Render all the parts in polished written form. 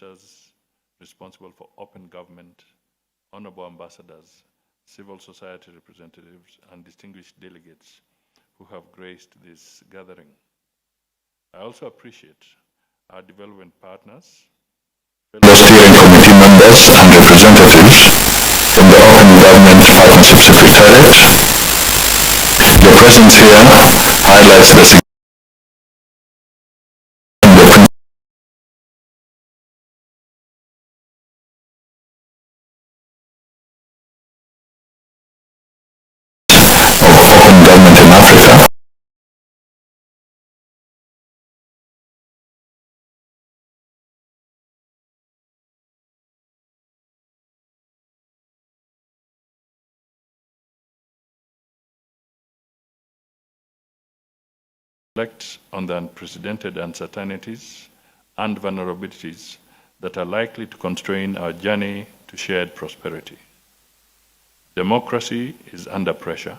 ministers responsible for open government, honorable ambassadors, civil society representatives, and distinguished delegates who have graced this gathering. I also appreciate our development partners, fellow steering committee members and representatives from the Open Government Partnership Secretariat. Your presence here highlights the significance of open government in Africa. Reflect on the unprecedented uncertainties and vulnerabilities that are likely to constrain our journey to shared prosperity. Democracy is under pressure,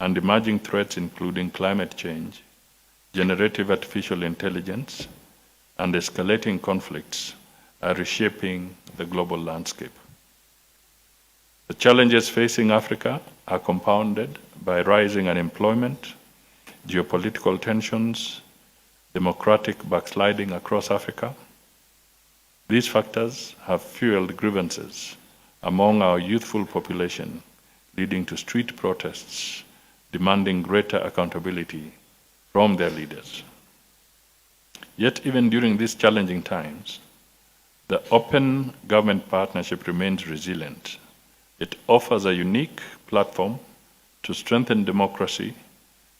and emerging threats including climate change, generative artificial intelligence, and escalating conflicts are reshaping the global landscape. The challenges facing Africa are compounded by rising unemployment, geopolitical tensions, democratic backsliding across Africa. These factors have fueled grievances among our youthful population, leading to street protests demanding greater accountability from their leaders. Yet even during these challenging times, the Open Government Partnership remains resilient. It offers a unique platform to strengthen democracy,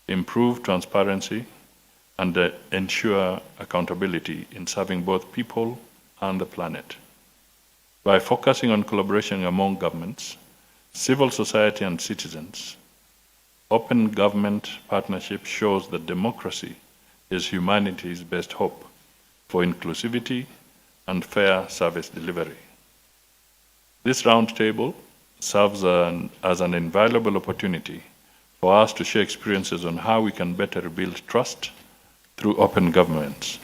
improve transparency, and ensure accountability in serving both people and the planet. By focusing on collaboration among governments, civil society, and citizens, Open Government Partnership shows that democracy is humanity's best hope for inclusivity and fair service delivery. This roundtable serves as an invaluable opportunity for us to share experiences on how we can better rebuild trust through open governments.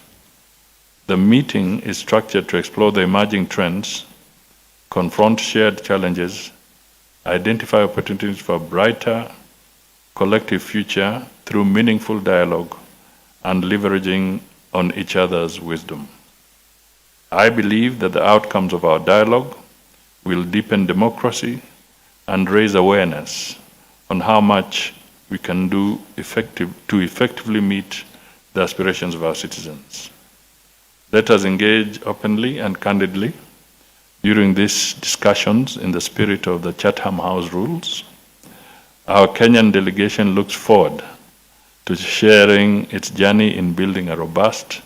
The meeting is structured to explore the emerging trends, confront shared challenges, identify opportunities for a brighter collective future through meaningful dialogue and leveraging on each other's wisdom. I believe that the outcomes of our dialogue will deepen democracy and raise awareness on how much we can do to effectively meet the aspirations of our citizens. Let us engage openly and candidly during these discussions in the spirit of the Chatham House rules. Our Kenyan delegation looks forward to sharing its journey in building a robust,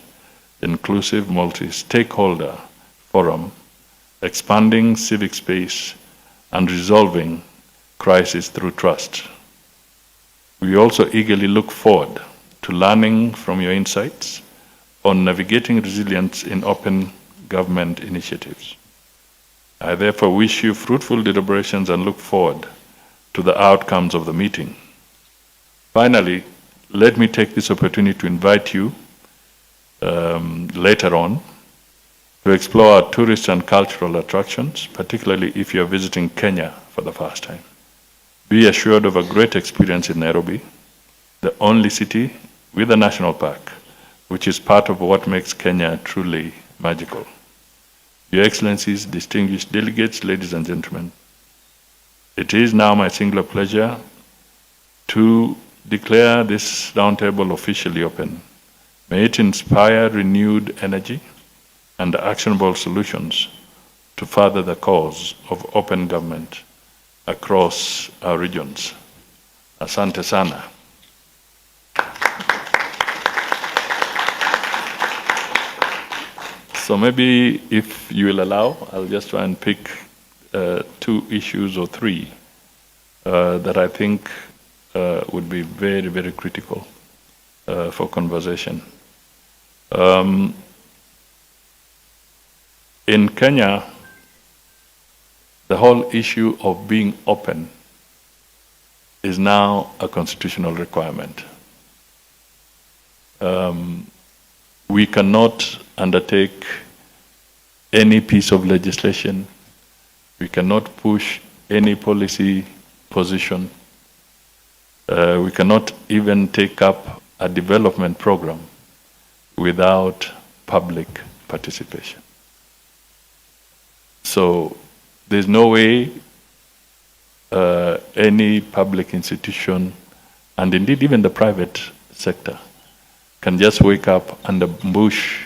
inclusive, multi-stakeholder forum, expanding civic space, and resolving crisis through trust. We also eagerly look forward to learning from your insights on navigating resilience in open government initiatives. I therefore wish you fruitful deliberations and look forward to the outcomes of the meeting. Finally, let me take this opportunity to invite you later on to explore our tourist and cultural attractions, particularly if you're visiting Kenya for the first time. Be assured of a great experience in Nairobi, the only city with a national park, which is part of what makes Kenya truly magical. Your Excellencies, distinguished delegates, ladies and gentlemen, it is now my singular pleasure to declare this roundtable officially open. May it inspire renewed energy and actionable solutions to further the cause of open government across our regions. Asante sana. So maybe if you will allow, I'll just try and pick two issues or three that I think would be very, very critical for conversation. In Kenya, the whole issue of being open is now a constitutional requirement. We cannot undertake any piece of legislation. We cannot push any policy position. We cannot even take up a development program without public participation. So there's no way any public institution, and indeed even the private sector, can just wake up and ambush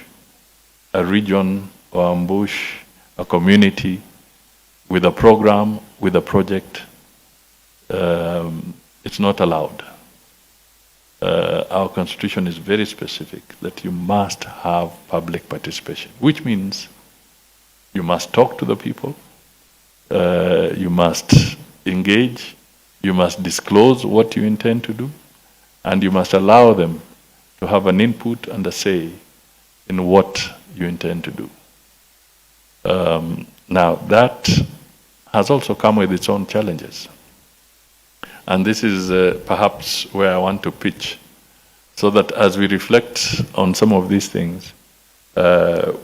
a region or ambush a community with a program, with a project. It's not allowed. Our constitution is very specific that you must have public participation, which means you must talk to the people, you must engage, you must disclose what you intend to do, and you must allow them to have an input and a say in what you intend to do. Now, that has also come with its own challenges. And this is perhaps where I want to pitch, so that as we reflect on some of these things,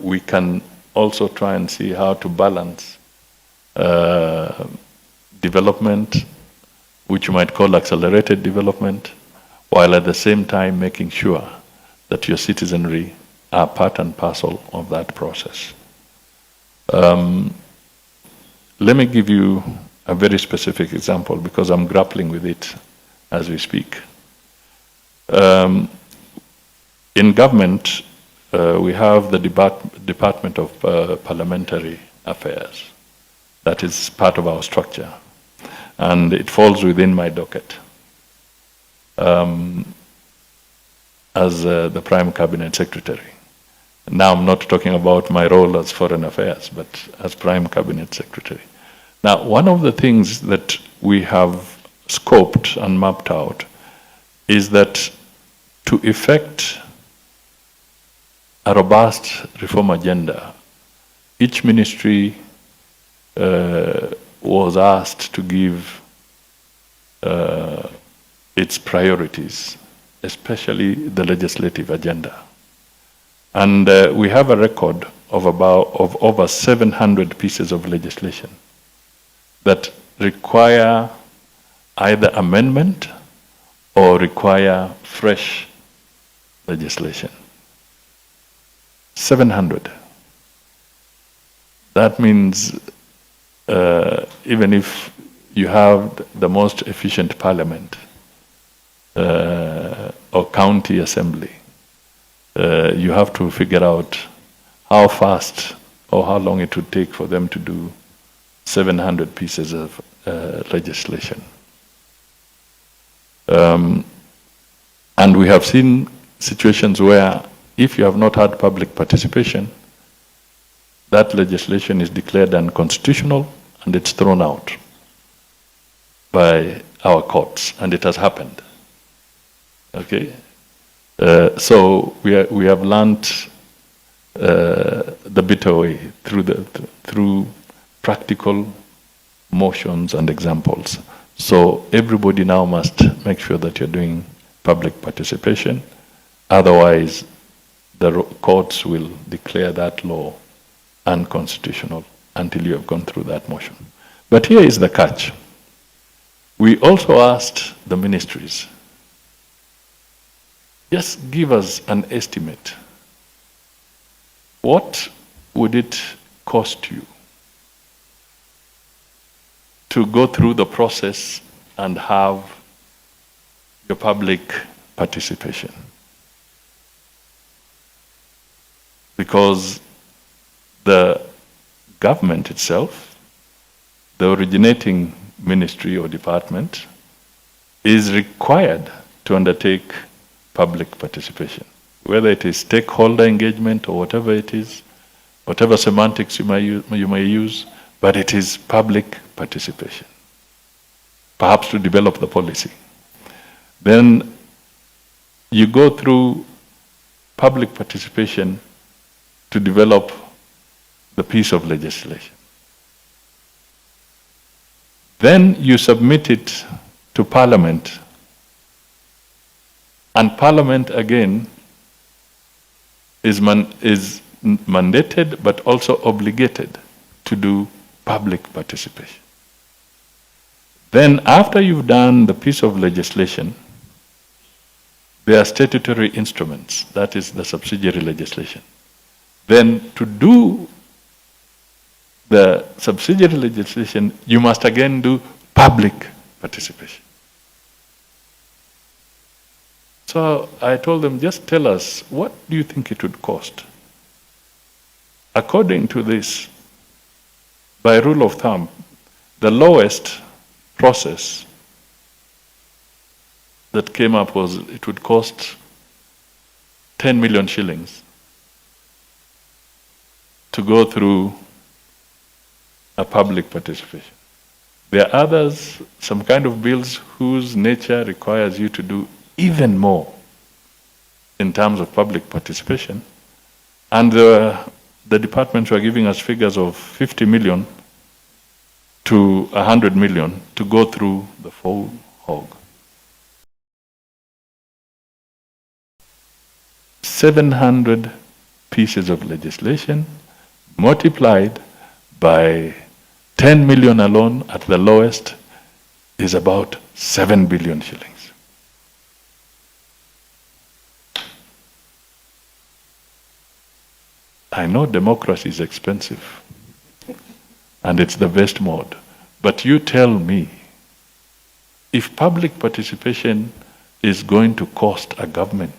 we can also try and see how to balance development, which you might call accelerated development, while at the same time making sure that your citizenry are part and parcel of that process. Let me give you a very specific example, because I'm grappling with it as we speak. In government, we have the Department of Parliamentary Affairs. That is part of our structure, and it falls within my docket as the Prime Cabinet Secretary. Now I'm not talking about my role as Foreign Affairs, but as Prime Cabinet Secretary. Now, one of the things that we have scoped and mapped out is that to effect a robust reform agenda, each ministry was asked to give its priorities, especially the legislative agenda. And we have a record of over 700 pieces of legislation that require either amendment or require fresh legislation. 700. That means even if you have the most efficient parliament or county assembly, you have to figure out how fast or how long it would take for them to do 700 pieces of legislation. And we have seen situations where if you have not had public participation, that legislation is declared unconstitutional and it's thrown out by our courts, and it has happened. Okay? So we have learned the bitter way through practical motions and examples. So everybody now must make sure that you're doing public participation. Otherwise, the courts will declare that law unconstitutional until you have gone through that motion. But here is the catch. We also asked the ministries, just give us an estimate. What would it cost you to go through the process and have your public participation? Because the government itself, the originating ministry or department, is required to undertake public participation, whether it is stakeholder engagement or whatever it is, whatever semantics you may use, but it is public participation, perhaps to develop the policy. Then you go through public participation to develop the piece of legislation. Then you submit it to Parliament, and Parliament again is mandated but also obligated to do public participation. Then after you've done the piece of legislation, there are statutory instruments, that is the subsidiary legislation. Then to do the subsidiary legislation, you must again do public participation. So I told them, just tell us, what do you think it would cost? According to this, by rule of thumb, the lowest process that came up was it would cost 10 million shillings to go through a public participation. There are others, some kind of bills whose nature requires you to do even more in terms of public participation. And the departments were giving us figures of 50 million to 100 million to go through the full hog. 700 pieces of legislation multiplied by 10 million alone at the lowest is about 7 billion shillings. I know democracy is expensive and it's the best mode, but you tell me, if public participation is going to cost a government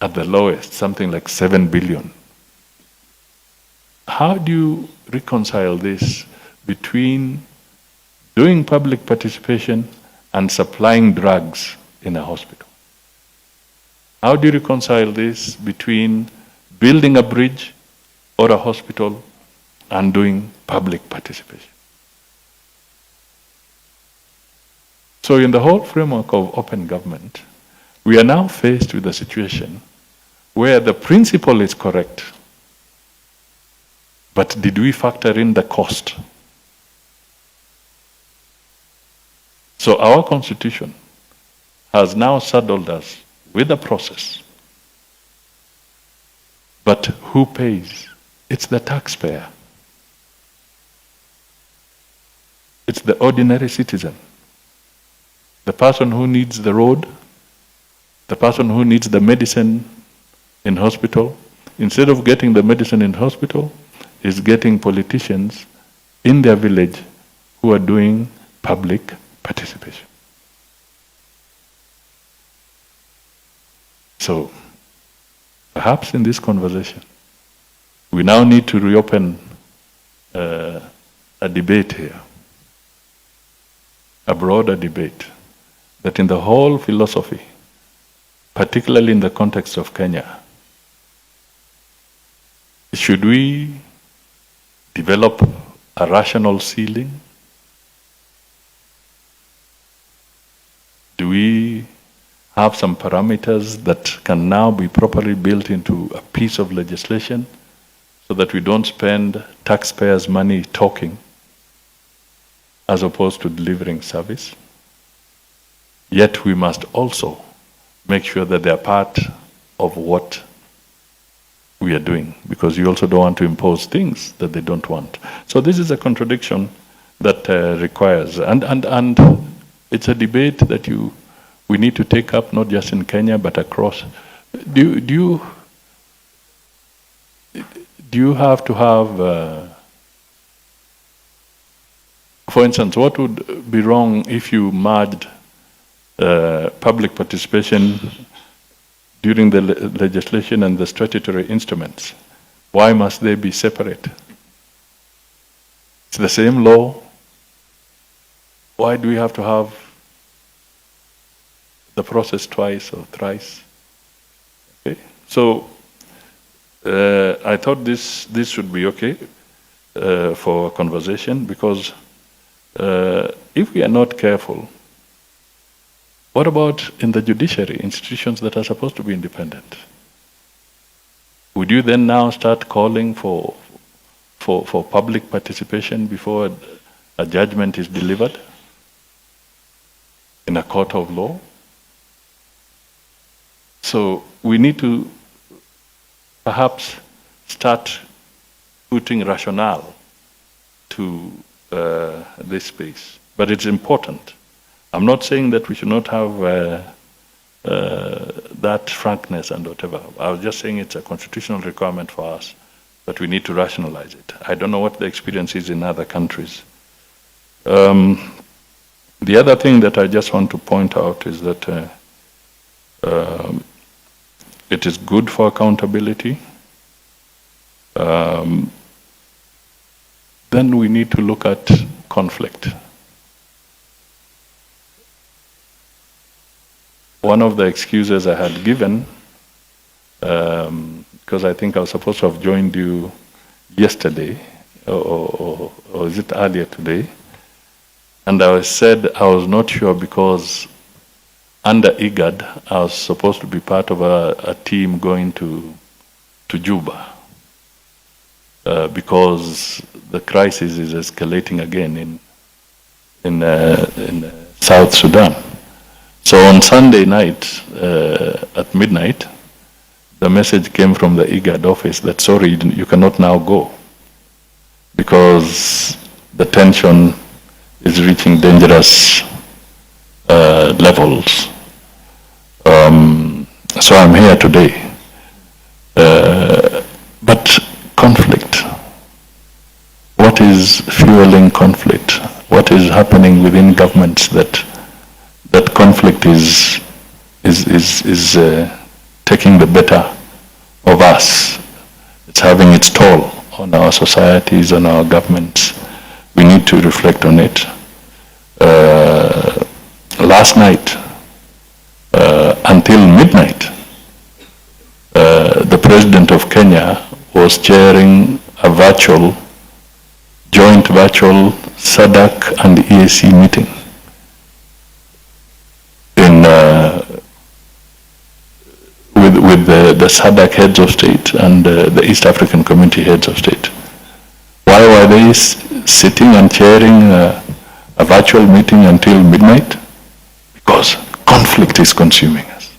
at the lowest something like 7 billion, how do you reconcile this between doing public participation and supplying drugs in a hospital? How do you reconcile this between building a bridge or a hospital and doing public participation? So in the whole framework of open government, we are now faced with a situation where the principle is correct, but did we factor in the cost? So our constitution has now saddled us with a process. But who pays? It's the taxpayer. It's the ordinary citizen. The person who needs the road, the person who needs the medicine in hospital, instead of getting the medicine in hospital, is getting politicians in their village who are doing public participation. So, perhaps in this conversation, we now need to reopen a debate here, a broader debate, that in the whole philosophy, particularly in the context of Kenya, should we develop a rational ceiling? Do we have some parameters that can now be properly built into a piece of legislation so that we don't spend taxpayers' money talking as opposed to delivering service? Yet we must also make sure that they are part of what we are doing, because you also don't want to impose things that they don't want. So this is a contradiction that requires, and it's a debate that we need to take up, not just in Kenya but across. Do you have to have, for instance, what would be wrong if you merged public participation during the legislation and the statutory instruments? Why must they be separate? It's the same law. Why do we have to have the process twice or thrice? Okay. So I thought this should be okay for a conversation, because if we are not careful, what about in the judiciary, institutions that are supposed to be independent? Would you then now start calling for public participation before a judgment is delivered in a court of law? So we need to perhaps start putting rationale to this space. But it's important. I'm not saying that we should not have that frankness and whatever. I was just saying it's a constitutional requirement for us, but we need to rationalize it. I don't know what the experience is in other countries. The other thing that I just want to point out is that it is good for accountability. Then we need to look at conflict. One of the excuses I had given, because I think I was supposed to have joined you yesterday, or is it earlier today? And I said I was not sure because under IGAD, I was supposed to be part of a team going to Juba, because the crisis is escalating again in South Sudan. So on Sunday night, at midnight, the message came from the IGAD office that, sorry, you cannot now go, because the tension is reaching dangerous levels. So I'm here today. But conflict, what is fueling conflict? What is happening within governments that conflict is taking the better of us? It's having its toll on our societies, on our governments. We need to reflect on it. Last night, until midnight, the President of Kenya was chairing a joint virtual SADC and EAC meeting with the SADC heads of state and the East African Community heads of state. Why were they sitting and chairing a virtual meeting until midnight? Because conflict is consuming us.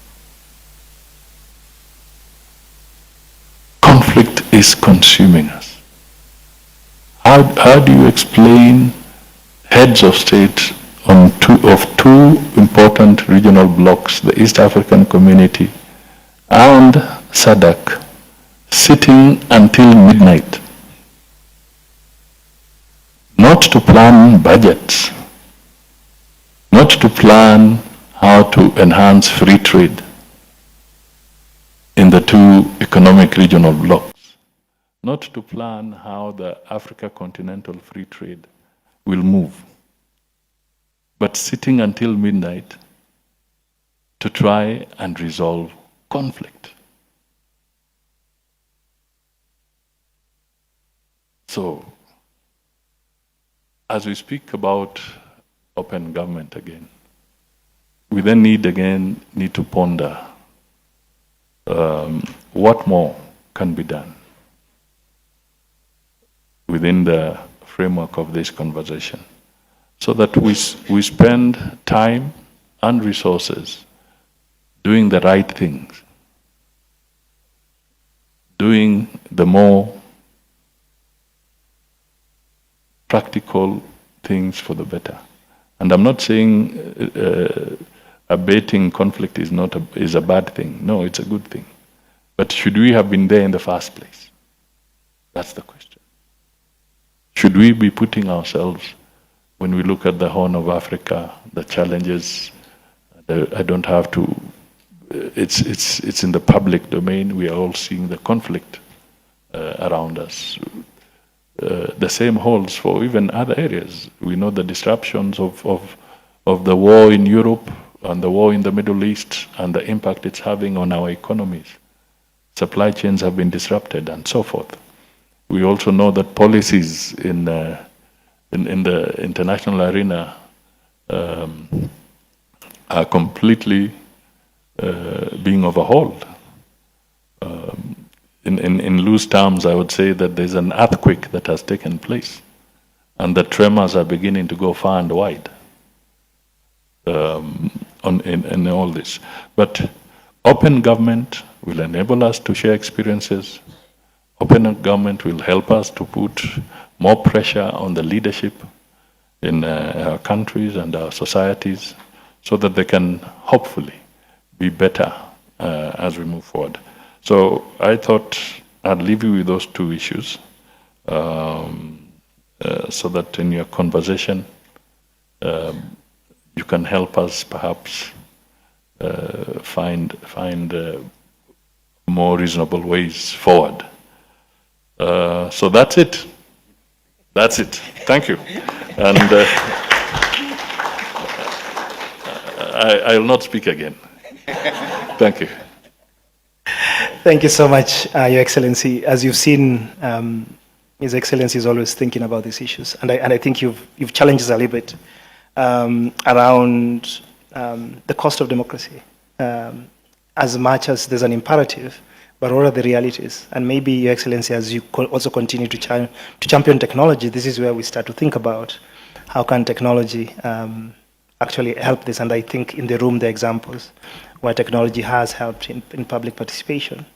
Conflict is consuming us. How do you explain heads of state of two important regional blocs, the East African Community and SADC, sitting until midnight, not to plan budgets, not to plan how to enhance free trade in the two economic regional blocs, not to plan how the Africa continental free trade will move, but sitting until midnight to try and resolve conflict. So, as we speak about open government again, we then need to ponder what more can be done within the framework of this conversation, so that we spend time and resources doing the right things, doing the more practical things for the better. And I'm not saying abating conflict is a bad thing. No, it's a good thing. But should we have been there in the first place? That's the question. Should we be putting ourselves, when we look at the Horn of Africa, the challenges, I don't have to, it's in the public domain. We are all seeing the conflict around us. The same holds for even other areas. We know the disruptions of the war in Europe and the war in the Middle East and the impact it's having on our economies. Supply chains have been disrupted and so forth. We also know that policies in the international arena are completely being overhauled. In loose terms, I would say that there's an earthquake that has taken place, and the tremors are beginning to go far and wide in all this. But Open government will enable us to share experiences. Open government will help us to put more pressure on the leadership in our countries and our societies so that they can hopefully be better as we move forward. So I thought I'd leave you with those two issues so that in your conversation you can help us perhaps find more reasonable ways forward. So that's it. That's it. Thank you. And I will not speak again. Thank you. Thank you so much, Your Excellency. As you've seen, His Excellency is always thinking about these issues, and I think you've challenged us a little bit around the cost of democracy, as much as there's an imperative, but what are the realities? And maybe, Your Excellency, as you also continue to champion technology, this is where we start to think about how can technology actually help this. And I think in the room, the examples where technology has helped in public participation.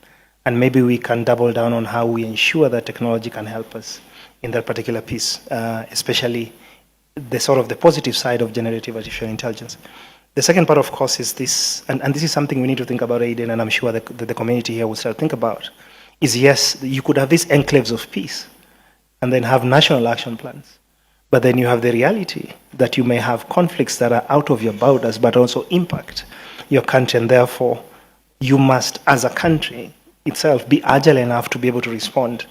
And maybe we can double down on how we ensure that technology can help us in that particular piece, especially the sort of the positive side of generative artificial intelligence. The second part, of course, is this, and this is something we need to think about, Aiden, and I'm sure that the community here will start to think about, is yes, you could have these enclaves of peace and then have national action plans. But then you have the reality that you may have conflicts that are out of your borders but also impact your country, and therefore you must, as a country itself, be agile enough to be able to respond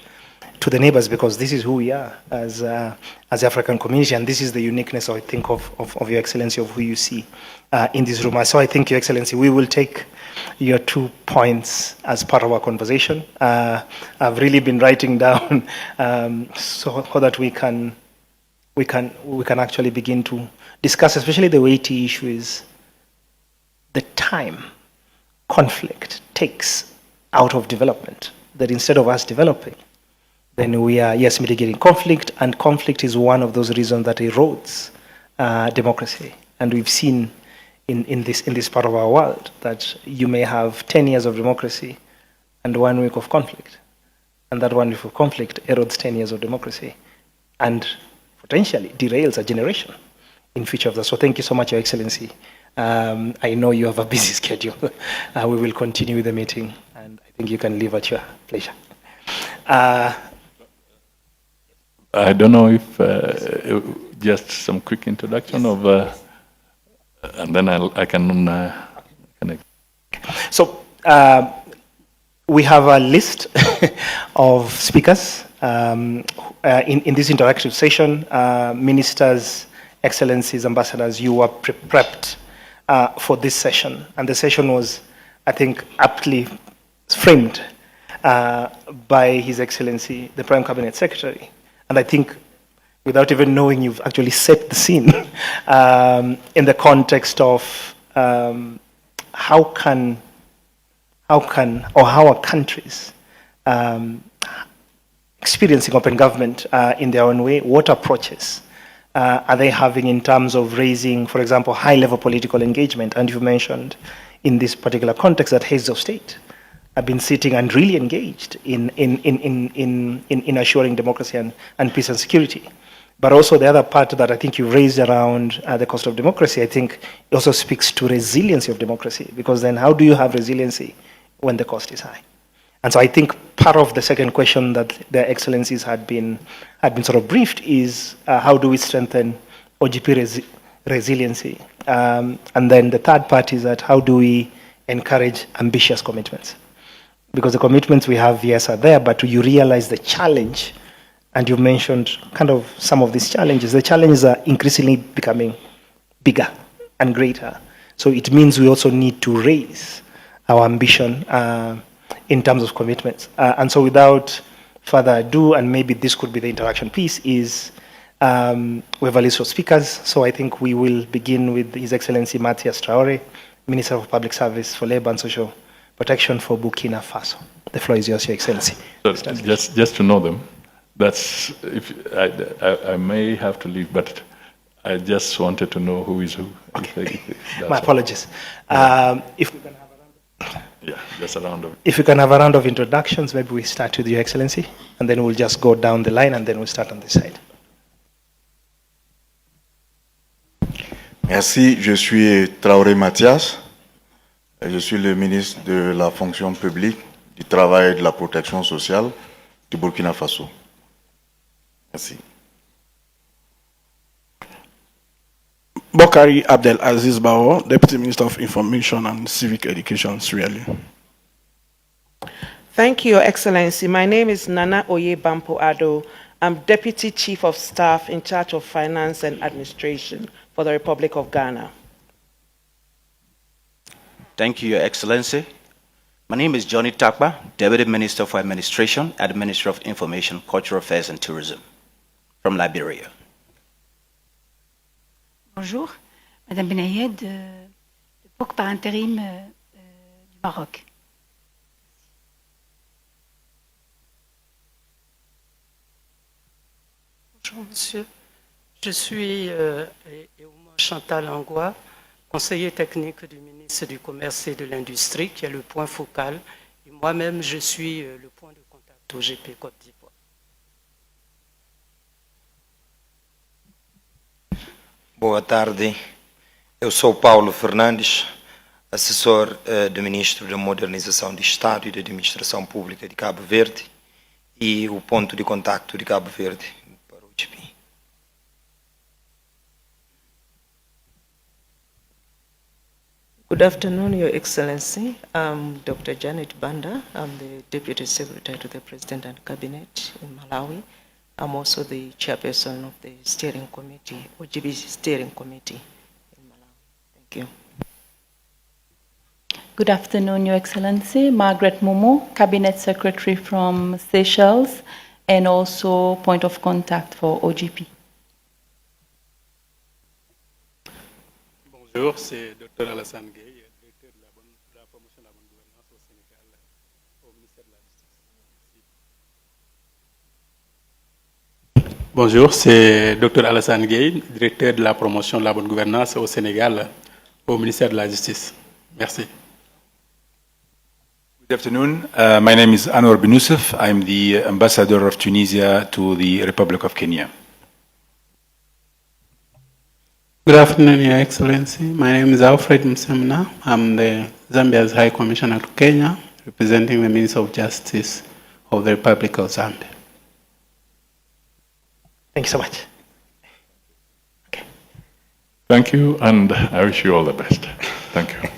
to the neighbors, because this is who we are as the African community, and this is the uniqueness, I think, of Your Excellency, of who you see in this room. So I think, Your Excellency, we will take your 2 points as part of our conversation. I've really been writing down so that we can actually begin to discuss, especially the weighty issue is the time conflict takes out of development, that instead of us developing, then we are, yes, mitigating conflict, and conflict is one of those reasons that erodes democracy. And we've seen in this part of our world that you may have 10 years of democracy and 1 week of conflict. And that 1 week of conflict erodes 10 years of democracy and potentially derails a generation in future of that. So thank you so much, Your Excellency. I know you have a busy schedule. We will continue the meeting, and I think you can leave at your pleasure. I don't know if just some quick introduction of, and then I can connect. So we have a list of speakers in this interactive session. Ministers, Excellencies, Ambassadors, you were prepped for this session, and the session was, I think, aptly framed by His Excellency, the Prime Cabinet Secretary. And I think, without even knowing, you've actually set the scene in the context of how are countries experiencing open government in their own way? What approaches are they having in terms of raising, for example, high-level political engagement? And you mentioned in this particular context that heads of state have been sitting and really engaged in assuring democracy and peace and security. But also the other part that I think you raised around the cost of democracy, I think it also speaks to resiliency of democracy, because then how do you have resiliency when the cost is high? And so I think part of the second question that the Excellencies had been sort of briefed is how do we strengthen OGP resiliency? And then the third part is that how do we encourage ambitious commitments? Because the commitments we have, yes, are there, but you realize the challenge, and you mentioned kind of some of these challenges. The challenges are increasingly becoming bigger and greater. So it means we also need to raise our ambition in terms of commitments. And so without further ado, and maybe this could be the interaction piece, is we have a list of speakers. So I think we will begin with His Excellency Mathias Traore, Minister of Public Service for Labour and Social Protection for Burkina Faso. The floor is yours, Your Excellency. So just to know them, that's, if I may have to leave, but I just wanted to know who is who. Okay. My apologies. If we can have a round. Yeah, just a round of. If we can have a round of introductions, maybe we start with Your Excellency, and then we'll just go down the line, and then we'll start on this side. Merci, je suis Traoré Mathias. Je suis le ministre de la fonction publique, du travail et de la protection sociale du Burkina Faso. Merci. Bokari Abdel Aziz Bao, Deputy Minister of Information and Civic Education, Sierra Leone. Thank you, Your Excellency. My name is Nana Oye Bampo Ado. I'm Deputy Chief of Staff in charge of Finance and Administration for the Republic of Ghana. Thank you, Your Excellency. My name is Johnny Takba, Deputy Minister for Administration at the Ministry of Information, Cultural Affairs and Tourism from Liberia. Bonjour, Madame Benayed, de POC par intérim du Maroc. Bonjour monsieur, je suis Chantal Angua, conseiller technique du ministre du Commerce et de l'Industrie, qui est le point focal, et moi-même je suis le point de contact au GP Côte d'Ivoire. Boa tarde, eu sou Paulo Fernandes, assessor do Ministro da Modernização de Estado e da Administração Pública de Cabo Verde e o ponto de contacto de Cabo Verde para o GP. Good afternoon, Your Excellency. I'm Dr. Janet Banda. I'm the Deputy Secretary to the President and Cabinet in Malawi. I'm also the chairperson of the steering committee, OGB steering committee in Malawi. Thank you. Good afternoon, Your Excellency. Margaret Momo, Cabinet Secretary from Seychelles, and also point of contact for OGP. Bonjour, c'est Dr. Alassane Gueye, directeur de la promotion de la bonne gouvernance au Sénégal, au ministère de la Justice. Bonjour, c'est Dr. Alassane Gueye, directeur de la promotion de la bonne gouvernance au Sénégal, au ministère de la Justice. Merci. Good afternoon. My name is Anwar bin Youssef. I'm the ambassador of Tunisia to the Republic of Kenya. Good afternoon, Your Excellency. My name is Alfred Msemna. I'm the Zambia's High Commissioner to Kenya, representing the Minister of Justice of the Republic of Zambia. Thank you so much. Okay. Thank you, and I wish you all the best. Thank you.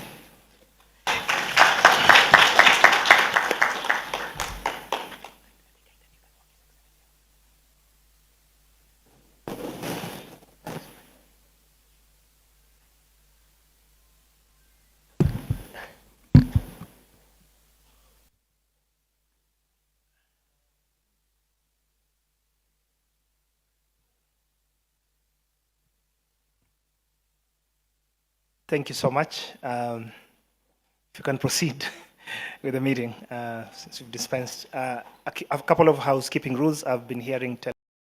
Thank you so much. If you can proceed with the meeting, since we've dispensed a couple of housekeeping rules I've been hearing.